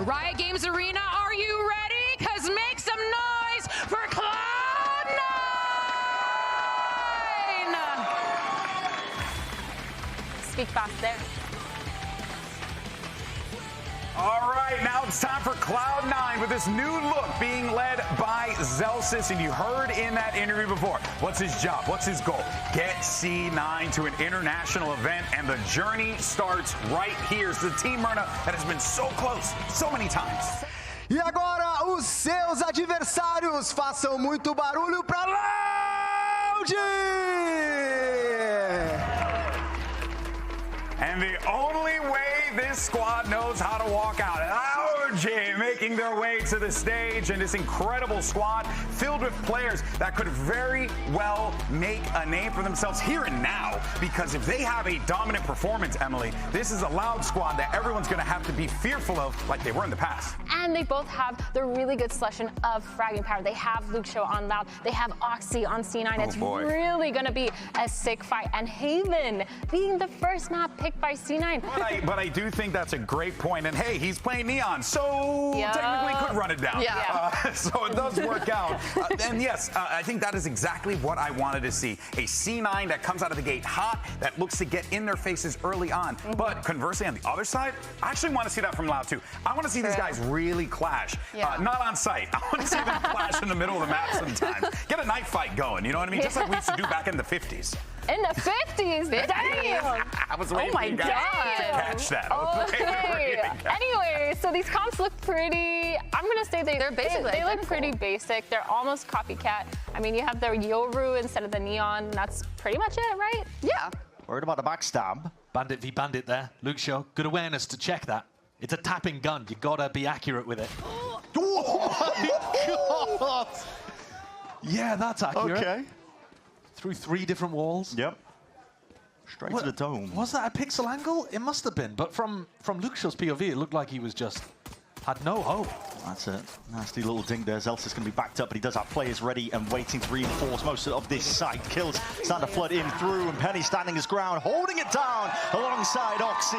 Riot Games Arena, are you ready? Because make some noise for Cloud9! Speak fast there. All right, now it's time for Cloud9 with this new look being led by Zelsis. And you heard in that interview before, what's his job? What's his goal? Get C9 to an international event, and the journey starts right here. It's the Team Myrna that has been so close so many times. E agora os seus adversários, façam muito barulho para Loud! And the only way this squad knows how to walk out. LG making their way to the stage, and this incredible squad filled with players that could very well make a name for themselves here and now. Because if they have a dominant performance, Emily, this is a Loud squad that everyone's going to have to be fearful of like they were in the past. And they both have the really good selection of fragging power. They have Luke Show on Loud. They have Oxy on C9. It's really going to be a sick fight. And Haven being the first map picked by C9. But I do think that's a great point. And hey, he's playing Neon, so technically could run it down. So it does work out. And yes, I think that is exactly what I wanted to see. A C9 that comes out of the gate hot, that looks to get in their faces early on. But conversely, on the other side, I actually want to see that from Loud too. I want to see these guys really clash. Not on site. I want to see them clash in the middle of the map sometimes. Get a knife fight going, you know what I mean? Just like we used to do back in the 50s. In the 50s? Damn! I was waiting for you guys to catch that. Okay. Anyway, so these comps look pretty, I'm going to say they're basic. They look pretty basic. They're almost copycat. I mean, you have the Yoru instead of the Neon. That's pretty much it, right? Yeah. Worried about the backstab. Bandit v Bandit there. Luke Shaw, good awareness to check that. It's a tapping gun. You gotta be accurate with it. Oh my God! Yeah, that's accurate. Okay. Through 3 different walls. Yep. Straight to the dome. Was that a pixel angle? It must have been. But from Luke Shaw's POV, it looked like he was just had no hope. That's a nasty little dink there. Zelsis is going to be backed up, but he does have players ready and waiting to reinforce most of this site. Kills starting to flood in through, and Penny standing his ground, holding it down alongside Oxy.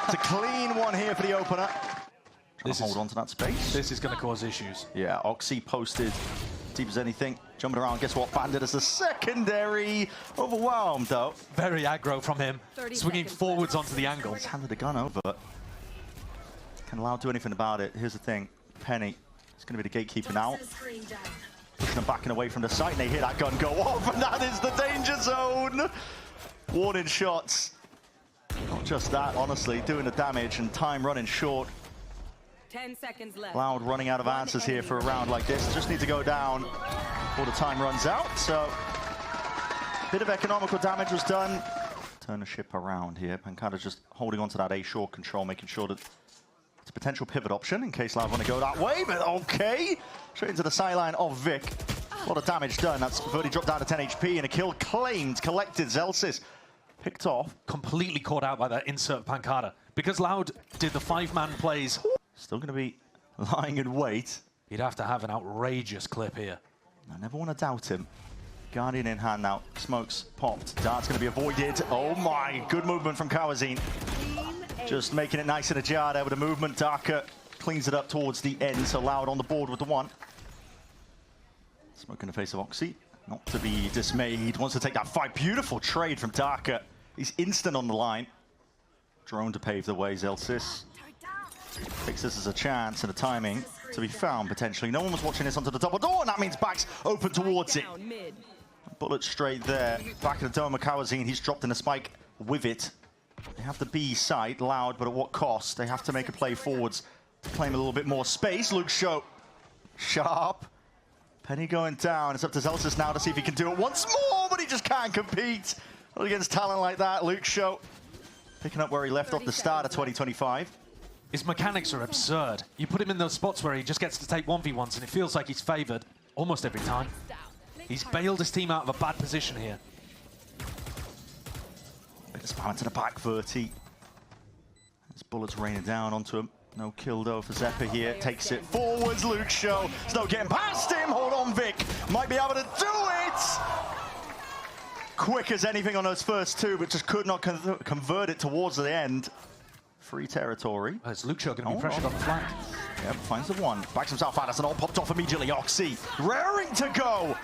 It's a clean one here for the opener. Hold on to that space. This is going to cause issues. Yeah, Oxy posted deep as anything. Jumping around, guess what? Bandit as a secondary. Overwhelmed, though. Very aggro from him. Swinging forwards onto the angle. He's handed the gun over. Can Loud do anything about it? Here's the thing. Penny is going to be the gatekeeper now. Pushing them back and away from the site, and they hear that gun go off, and that is the danger zone. Warning shots. Not just that, honestly, doing the damage and time running short. 10 seconds left. Loud running out of answers here for a round like this. Just need to go down before the time runs out. So, a bit of economical damage was done. Turn the ship around here. Pancada's just holding on to that A short control, making sure that it's a potential pivot option in case Loud want to go that way. But okay, straight into the sideline of Vic. A lot of damage done. That's Verdi dropped down to 10 HP and a kill claimed, collected. Zelsis picked off. Completely caught out by that insert Pancada. Because Loud did the 5-man plays. Still going to be lying in wait. He'd have to have an outrageous clip here. I never want to doubt him. Guardian in hand now. Smokes popped. Dart's going to be avoided. Oh my, good movement from Kawazine. Just making it nice and ajar there with the movement. Darker cleans it up towards the end, so Loud on the board with the 1. Smoke in the face of Oxy. Not to be dismayed. Wants to take that fight. Beautiful trade from Darker. He's instant on the line. Drone to pave the way, Zelsis. Takes this as a chance and a timing to be found, potentially. No one was watching this onto the double door, and that means back's open towards it. Bullet straight there. Back in the dome of Kawazine. He's dropped in a spike with it. They have the B site, Loud, but at what cost? They have to make a play forwards to claim a little bit more space. Luke Show, sharp. Penny going down. It's up to Zelsis now to see if he can do it once more, but he just can't compete. Not against talent like that. Luke Show picking up where he left off the start of 2025. His mechanics are absurd. You put him in those spots where he just gets to take 1v1s, and it feels like he's favored almost every time. He's bailed his team out of a bad position here. Bit of spam to the back, Verti. There's bullets raining down onto him. No kill though for Zeppa here. Takes it forwards, Luke Show. It's not getting past him. Hold on, Vic. Might be able to do it. Quick as anything on those first 2, but just could not convert it towards the end. free territory. Is Lucio going to be pressured on the flank? Yep, finds the one. Backs himself out as an all popped off immediately. Oxy raring to go.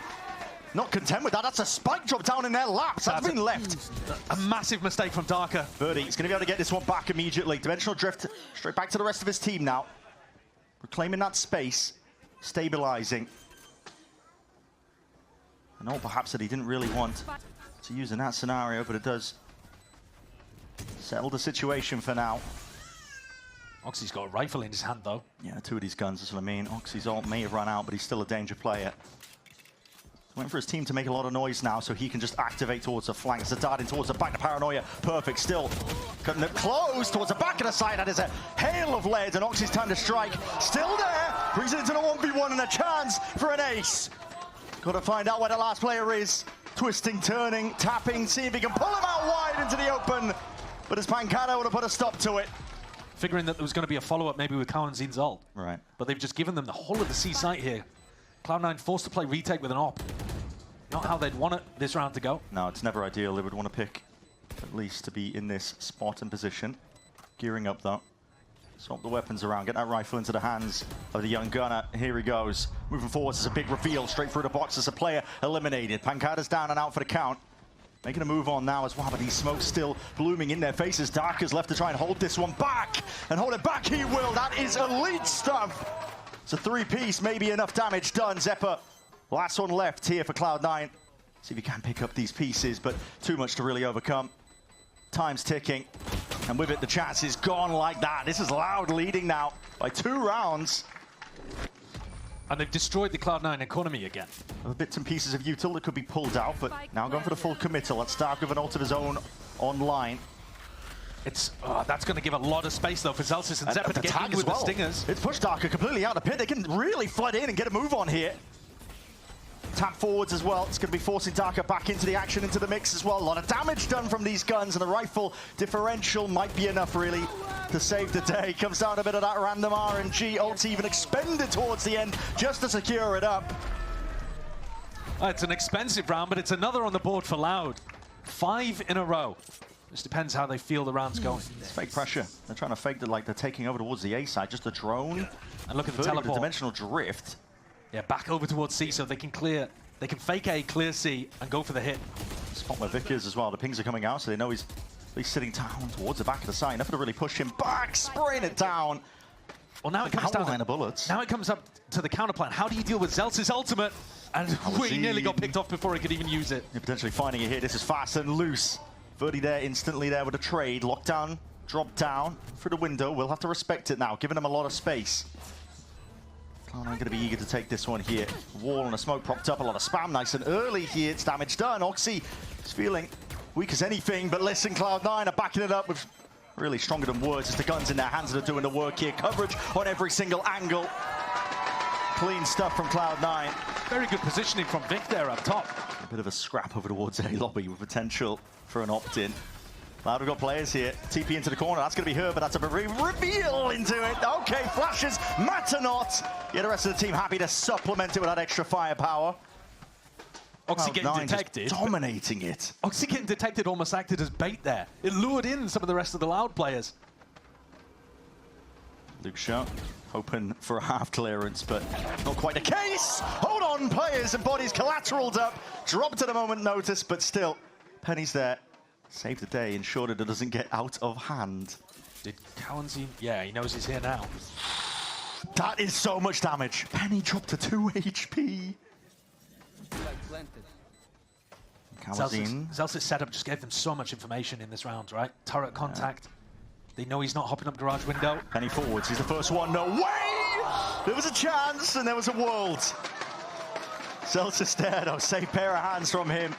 Not content with that. That's a spike drop down in their laps. That's been left. A massive mistake from Darker. Birdie is going to be able to get this one back immediately. Dimensional drift straight back to the rest of his team now. Reclaiming that space. Stabilizing. And all perhaps that he didn't really want to use in that scenario, but it does settle the situation for now. Oxy's got a rifle in his hand, though. Yeah, two of these guns, that's what I mean. Oxy's ult may have run out, but he's still a danger player. Waiting for his team to make a lot of noise now so he can just activate towards the flank. It's a darting towards the back to Paranoia. Perfect. Still cutting it close towards the back of the side. That is a hail of lead, and Oxy's time to strike. Still there. Brings it into the 1v1 and a chance for an ace. Got to find out where the last player is. Twisting, turning, tapping, see if he can pull him out wide into the open. But as Pancada would have put a stop to it. Figuring that there was going to be a follow-up maybe with Kawanzin's ult. Right. But they've just given them the whole of the C site here. Cloud9 forced to play retake with an op. Not how they'd want it this round to go. No, it's never ideal. They would want to pick at least to be in this spot and position. Gearing up though. Swap the weapons around, get that rifle into the hands of the young gunner. Here he goes. Moving forwards, it's a big reveal. Straight through the box as a player eliminated. Pancada's down and out for the count. Making a move on now as well, but these smokes still blooming in their faces. Darker's left to try and hold this one back. And hold it back he will. That is elite stuff. It's a three-piece, maybe enough damage done. Zephyr, last one left here for Cloud9. See if he can pick up these pieces, but too much to really overcome. Time's ticking. And with it, the chance is gone like that. This is Loud leading now by 2 rounds. And they've destroyed the Cloud9 economy again. Bits and pieces of util that could be pulled out, but now going for the full committal. Let's start with an ult of his own online. It's that's going to give a lot of space though for Zelsis and Zephyr to get in with the stingers. It's pushed Darker completely out of the pit. They can really flood in and get a move on here. Tap forwards as well. It's going to be forcing Darker back into the action, into the mix as well. A lot of damage done from these guns, and the rifle differential might be enough really to save the day. Comes down a bit of that random RNG. Ult's even expended towards the end just to secure it up. It's an expensive round, but it's another on the board for Loud. 5 in a row. Just depends how they feel the round's going. It's fake pressure. They're trying to fake that, like they're taking over towards the A side. Just a drone. And look at the teleport. The dimensional drift. Yeah, back over towards C so they can clear. They can fake A, clear C, and go for the hit. Spot where Vic is as well. The pings are coming out, so they know he's sitting down towards the back of the side. Enough to really push him back, spraying it down. Well, now it comes down to bullets. Now it comes up to the counter plan. How do you deal with Zelsis' ultimate? And he nearly got picked off before he could even use it. You're potentially finding it here. This is fast and loose. Verdi there, instantly there with a trade. Lockdown, drop down through the window. We'll have to respect it now, giving them a lot of space. I'm going to be eager to take this one here. Wall and a smoke propped up, a lot of spam nice and early here. It's damage done. Oxy is feeling weak as anything, but listen, Cloud9 are backing it up with really stronger than words. It's the guns in their hands that are doing the work here. Coverage on every single angle. Clean stuff from Cloud9. Very good positioning from Vic there up top. A bit of a scrap over towards A lobby with potential for an opt-in. Loud, we've got players here. TP into the corner. That's going to be her, but that's a reveal into it. Okay, flashes matter not. Yeah, the rest of the team happy to supplement it with that extra firepower. Oxy getting detected. Dominating it. Oxy getting detected almost acted as bait there. It lured in some of the rest of the Loud players. Luke Shaw hoping for a half clearance, but not quite the case. Hold on, players and bodies collateraled up. Dropped at a moment notice, but still, Penny's there. Saved the day, ensured that it doesn't get out of hand. Did Kawanzin? Yeah, he knows he's here now. That is so much damage. Penny dropped to 2 HP. Zelsis' setup just gave them so much information in this round, right? Turret contact. Yeah. They know he's not hopping up garage window. Penny forwards, he's the first one. No way! There was a chance and there was a world. Zelsis there, though. Safe pair of hands from him.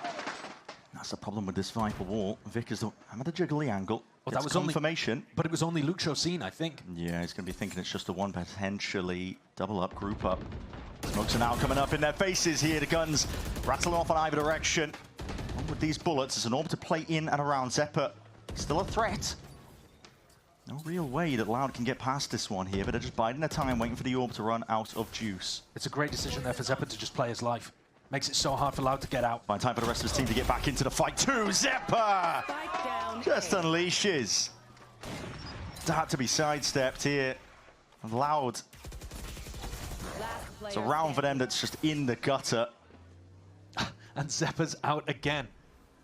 That's the problem with this Viper wall. Vic is the hammer to jiggle the angle. Well, that was confirmation. But it was only Lucio seen, I think. Yeah, he's going to be thinking it's just a one, potentially double up, group up. Smokes are now coming up in their faces here. The guns rattling off in either direction. With these bullets, there's an orb to play in and around. Zephyr still a threat. No real way that Loud can get past this one here, but they're just biding their time, waiting for the orb to run out of juice. It's a great decision there for Zephyr to just play his life. Makes it so hard for Loud to get out. Fine time for the rest of his team to get back into the fight too. Zephyr just unleashes. start to be sidestepped here. And Loud. It's a round for them that's just in the gutter. And Zeppa's out again.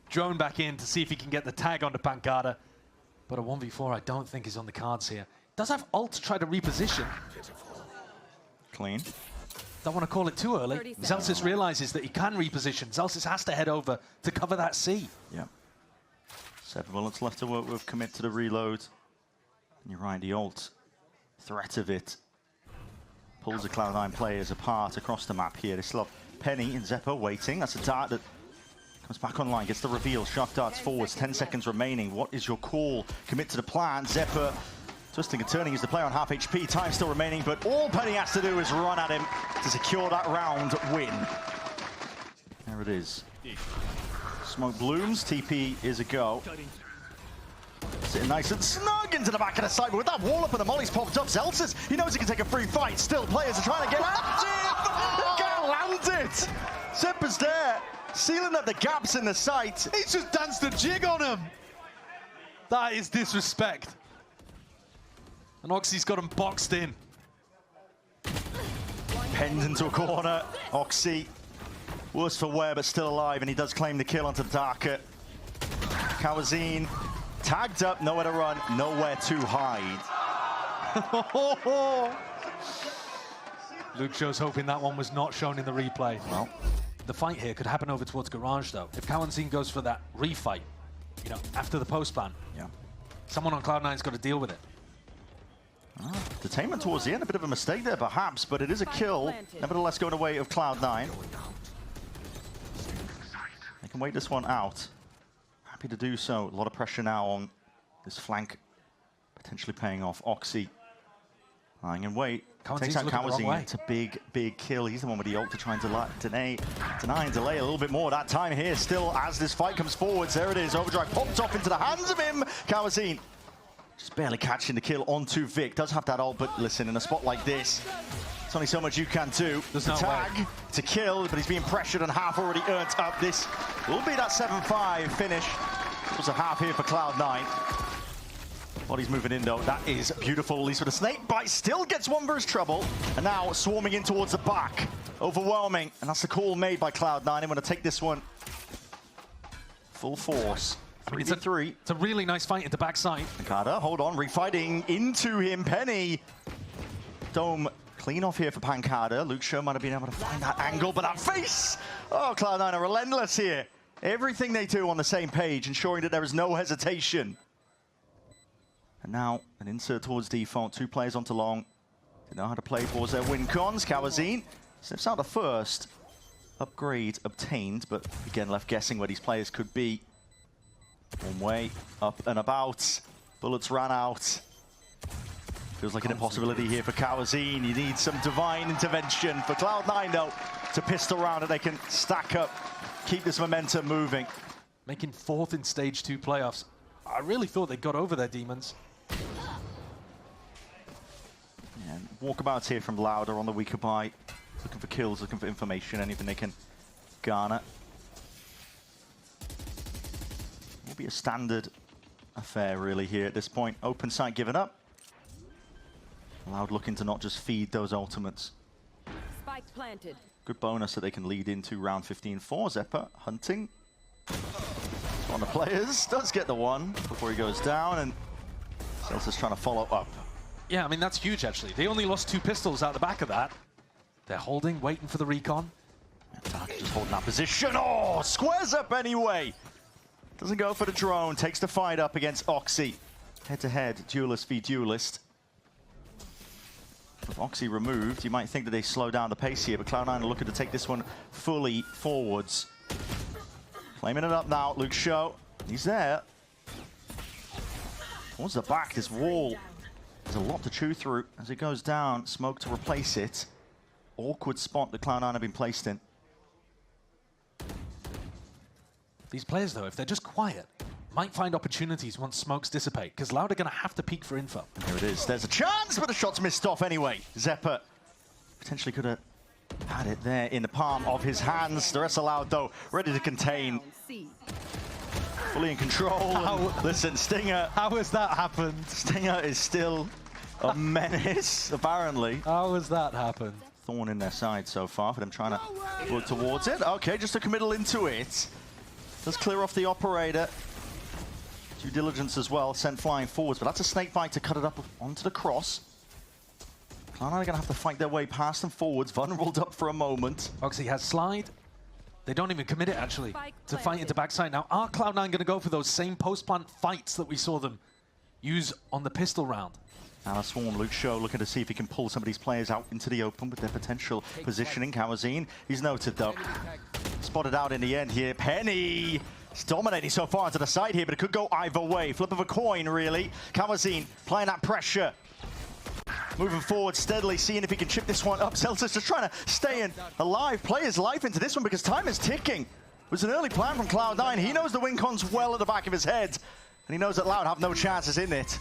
Drone back in to see if he can get the tag onto Pancada. But a 1v4 I don't think is on the cards here. Does have ult to try to reposition. Clean. Don't want to call it too early. Zelsis realizes that he can reposition. Zelsis has to head over to cover that C. Yeah. 7 bullets left to work with. Commit to the reload. And you're right, the ult. Threat of it pulls the Cloud9 players apart across the map here. They still have Penny and Zeppa waiting. That's a dart that comes back online, gets the reveal. Shock darts forwards, 10 seconds remaining. What is your call? Commit to the plan. Zeppa twisting and turning. He's the player on half HP. Time still remaining, but all Penny has to do is run at him to secure that round win. There it is. Smoke blooms. TP is a go. Sitting nice and snug into the back of the side, but with that wall up and the molly's popped up, Zelsis, he knows he can take a free fight. Still, players are trying to get active. Can't land it. Zeppa's there, sealing up the gaps in the sight. He's just danced a jig on him. That is disrespect. And Oxy's got him boxed in. Penned into a corner. Oxy, worse for wear, but still alive, and he does claim the kill onto Darker. Kawazine tagged up, nowhere to run, nowhere to hide. Luke Show's hoping that one was not shown in the replay. Well, the fight here could happen over towards Garage, though. If Kawazine goes for that refight, you know, after the post ban, yeah, someone on Cloud9's got to deal with it. Detainment towards the end, a bit of a mistake there perhaps, but it is a kill. Nevertheless, going away of Cloud9. They can wait this one out. Happy to do so. A lot of pressure now on this flank, potentially paying off. Oxy lying in wait. Takes out Kawazine. It's a big, big kill. He's the one with the ult to try and deny and delay a little bit more. That time here still as this fight comes forwards. There it is. Overdrive popped off into the hands of him. Kawazine just barely catching the kill onto Vic. Does have that ult, but listen, in a spot like this, there's only so much you can do. There's no tag to kill, but he's being pressured and half already earned up. This will be that 7-5 finish. It was a half here for Cloud9. Body's moving in though. That is beautiful. At least with a snake bite, still gets one for his trouble. And now swarming in towards the back. Overwhelming. And that's the call made by Cloud9. I'm going to take this one full force. It's a really nice fight at the backside. Pancada, hold on, refighting into him. Penny. Dome clean off here for Pancada. Luke Shaw might have been able to find that angle, but that face! Oh, Cloud9 are relentless here. Everything they do on the same page, ensuring that there is no hesitation. And now an insert towards default. 2 players onto long. They know how to play towards their win cons. Kawazine sniffs out the first upgrade obtained, but again left guessing where these players could be. One way, up and about. Bullets ran out. Feels like an impossibility here for Kawazine. You need some divine intervention for Cloud9 though to pistol round and they can stack up, keep this momentum moving. Making 4th in Stage 2 playoffs. I really thought they got over their demons. Yeah, walkabouts here from Loud are on the weaker buy. Looking for kills, looking for information, anything they can garner. Will be a standard affair really here at this point. Open site given up. Loud looking to not just feed those ultimates. Spike planted. Good bonus that they can lead into round 15 for Zeppa. Hunting. One of the players does get the one before he goes down, and Celsius trying to follow up. Yeah, I mean, that's huge, actually. They only lost 2 pistols out the back of that. They're holding, waiting for the recon. Dark just holding that position. Oh, squares up anyway. Doesn't go for the drone, takes the fight up against Oxy. Head-to-head, duelist v duelist. With Oxy removed, you might think that they slow down the pace here, but Cloud9 are looking to take this one fully forwards. Flaming it up now, Luke Shaw. He's there. Towards the back, this wall. There's a lot to chew through as it goes down. Smoke to replace it. Awkward spot that Cloud9 have been placed in. These players, though, if they're just quiet, might find opportunities once smokes dissipate, because Loud are going to have to peek for info. There it is. There's a chance, but the shot's missed off anyway. Zeppa potentially could have had it there in the palm of his hands. The rest allowed, though, ready to contain. fully in control. Listen, Stinger. How has that happened? Stinger is still a menace, apparently. How has that happened? Thorn in their side so far for them trying to work towards it. Okay, just a committal into it. Does clear off the operator. Due diligence as well, sent flying forwards, but that's a snake bite to cut it up onto the cross. Cloud9 are going to have to fight their way past them forwards, vulnerable up for a moment. Oxy has slide. They don't even commit it, actually, to fight into backside. Now, are Cloud9 going to go for those same post-plant fights that we saw them use on the pistol round? Now a Swarm, Luke Show looking to see if he can pull some of these players out into the open with their potential positioning. Kawazine, he's noted though. Spotted out in the end here. Penny is dominating so far to the side here, but it could go either way. Flip of a coin, really. Kawazine playing that pressure. Moving forward steadily, seeing if he can chip this one up. Celsius just trying to stay alive, play his life into this one because time is ticking. It was an early plan from Cloud9. He knows the win cons well at the back of his head, and he knows that Loud have no chances in it.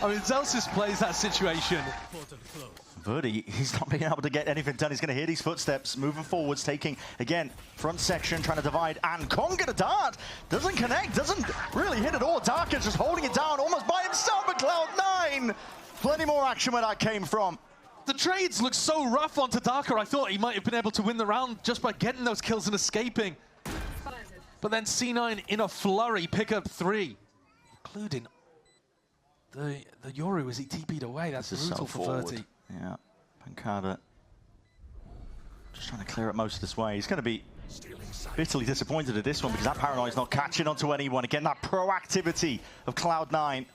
I mean, Celsius plays that situation. Verdi, he's not being able to get anything done. He's going to hear these footsteps, moving forwards, taking, again, front section, trying to divide, and Conga the dart doesn't connect, doesn't really hit at all. Darker just holding it down almost by himself, but Cloud9, plenty more action where that came from. The trades look so rough onto Darker. I thought he might have been able to win the round just by getting those kills and escaping. But then C9 in a flurry, pick up 3, including the Yoru as he TP'd away. That's brutal for Verti. Yeah, Pancada just trying to clear up most of this way. He's going to be bitterly disappointed at this one because that Paranoid's not catching onto anyone. Again, that proactivity of Cloud9.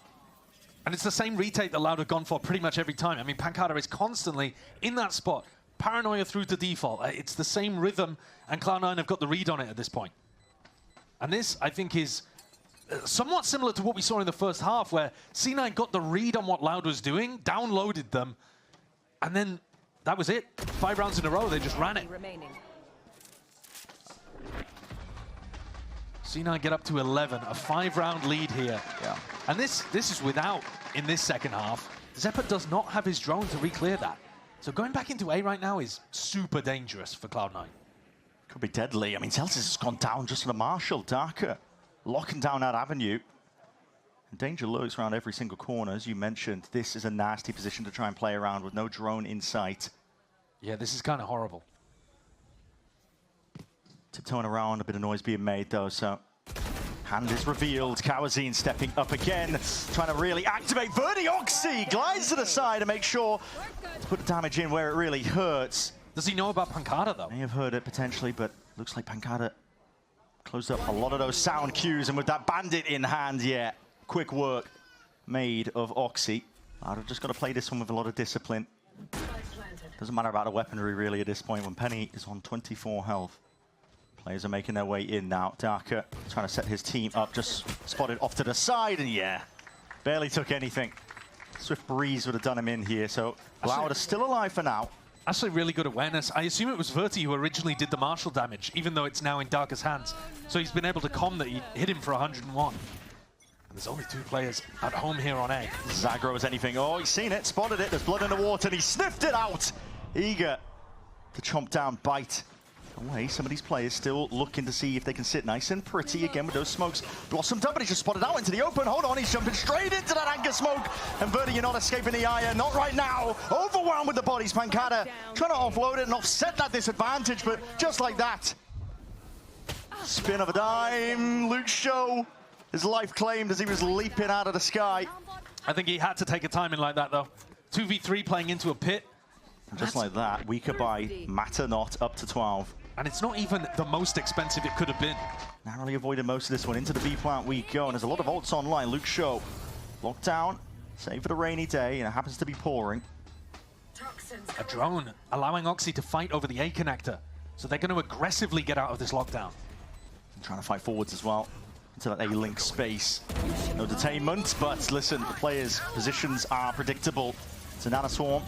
And it's the same retake that Loud have gone for pretty much every time. I mean, Pancada is constantly in that spot. Paranoia through to default. It's the same rhythm, and Cloud9 have got the read on it at this point. And this, I think, is somewhat similar to what we saw in the first half, where C9 got the read on what Loud was doing, downloaded them, and then that was it. 5 rounds in a row, they just ran it. C9 get up to 11, a 5-round lead here. Yeah. And this is without, in this second half, Zephyr does not have his drone to re-clear that. So going back into A right now is super dangerous for Cloud9. Could be deadly. I mean, Celsius has gone down just on a Marshall. Darker locking down that avenue. And danger lurks around every single corner. As you mentioned, this is a nasty position to try and play around with no drone in sight. Yeah, this is kind of horrible. Tiptoeing around, a bit of noise being made though, so hand is revealed. Kawazine stepping up again, trying to really activate. Verdi Oxy glides to the side to make sure to put the damage in where it really hurts. Does he know about Pancada though? May have heard it potentially, but looks like Pancada closed up a lot of those sound cues, and with that bandit in hand, yeah, quick work made of Oxy. I've just got to play this one with a lot of discipline. Doesn't matter about the weaponry really at this point when Penny is on 24 health. Players are making their way in now. Darker trying to set his team up, just spotted off to the side, and yeah, barely took anything. Swift Breeze would have done him in here, so Loud is still alive for now. Actually, really good awareness. I assume it was Verti who originally did the Marshall damage, even though it's now in Darker's hands. So he's been able to com that he hit him for 101. And there's only 2 players at home here on A. Zagro is anything. Oh, he's seen it, spotted it. There's blood in the water, and he sniffed it out. Eager to chomp down, bite away. Some of these players still looking to see if they can sit nice and pretty again with those smokes. Blossomed up, but he's just spotted out into the open. Hold on, he's jumping straight into that anchor smoke. And Verdi, you're not escaping the ire. Not right now. Overwhelmed with the bodies. Pancada trying to offload it and offset that disadvantage, but just like that. Spin of a dime. Luke Show, his life claimed as he was leaping out of the sky. I think he had to take a timing like that, though. 2v3 playing into a pit. And just like that, weaker by matter not, up to 12. And it's not even the most expensive it could have been. Narrowly avoided most of this one. Into the B plant we go, and there's a lot of ults online. Luke Show locked down, save for the rainy day, and it happens to be pouring. A drone allowing Oxy to fight over the A connector. So they're going to aggressively get out of this lockdown. And trying to fight forwards as well into that A-link space. No detainment, but listen, the players' positions are predictable. It's a Nana Swarm.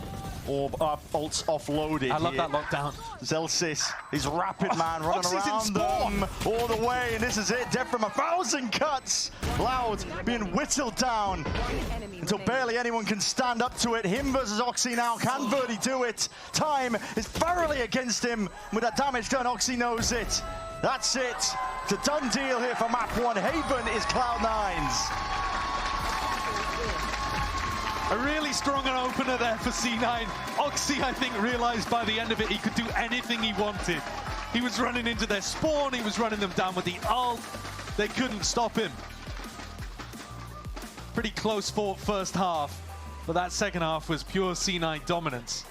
Orb up, ults offloaded. I love that lockdown. Zelsis, he's rapid man running around them all the way, and this is it. Death from 1,000 cuts. Loud being whittled down until barely anyone can stand up to it. Him versus Oxy now. Can Verdi do it? Time is thoroughly against him. With that damage done, Oxy knows it. That's it. It's a done deal here for map 1. Haven is Cloud9's. A really strong opener there for C9. Oxy, I think, realized by the end of it he could do anything he wanted. He was running into their spawn, he was running them down with the ult. They couldn't stop him. Pretty close fought first half, but that second half was pure C9 dominance.